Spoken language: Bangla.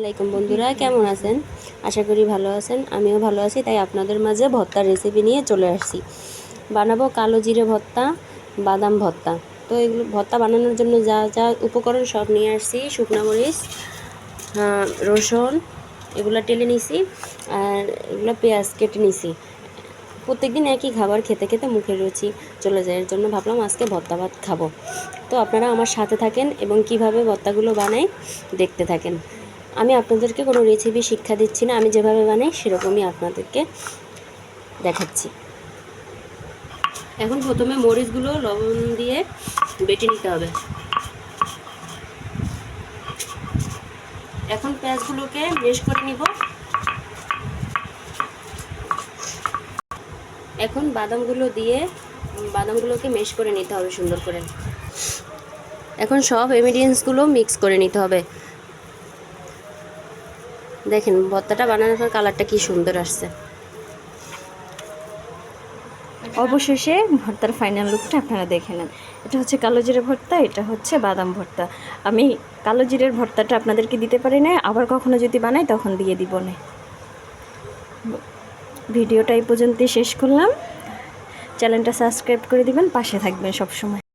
আসসালামাইকুম বন্ধুরা, কেমন আছেন? আশা করি ভালো আছেন। আমিও ভালো আছি, তাই আপনাদের মাঝে ভর্তার রেসিপি নিয়ে চলে আসছি। বানাবো কালো জিরে ভর্তা, বাদাম ভর্তা। তো এগুলো ভর্তা বানানোর জন্য যা যা উপকরণ সব নিয়ে আসছি: শুকনো মরিচ, রসুন, এগুলো টেলে নিছি, আর এগুলো পেঁয়াজ কেটে নিছি। প্রত্যেকদিন একই খাবার খেতে খেতে মুখের রুচি চলে যায়, এর জন্য ভাবলাম আজকে ভর্তা ভাত খাবো। তো আপনারা আমার সাথে থাকেন এবং কিভাবে ভর্তাগুলো বানাই দেখতে থাকেন। আমি আপনাদেরকে কোনো রেসিপি শিক্ষা দিচ্ছি না, আমি যেভাবে বানাই সেরকমই আপনাদেরকে দেখাচ্ছি। এখন প্রথমে মরিচগুলো লবণ দিয়ে বেটে নিতে হবে। এখন পেঁয়াজগুলোকে মেশ করে নিব। এখন বাদামগুলো দিয়ে বাদামগুলোকে মেশ করে নিতে হবে সুন্দর করে। এখন সব ইনগ্রিডিয়েন্টসগুলো মিক্স করে নিতে হবে। দেখেন ভর্তাটা বানানোর পর কালারটা কি সুন্দর আসছে। অবশেষে ভর্তার ফাইনাল লুকটা আপনারা দেখে নেন। এটা হচ্ছে কালো জিরে ভর্তা, এটা হচ্ছে বাদাম ভর্তা। আমি কালো জিরের ভর্তাটা আপনাদেরকে দিতে পারি না, আবার কখনো যদি বানাই তখন দিয়ে দিব না। ভিডিওটা এই পর্যন্তই শেষ করলাম। চ্যানেলটা সাবস্ক্রাইব করে দিবেন, পাশে থাকবেন সবসময়।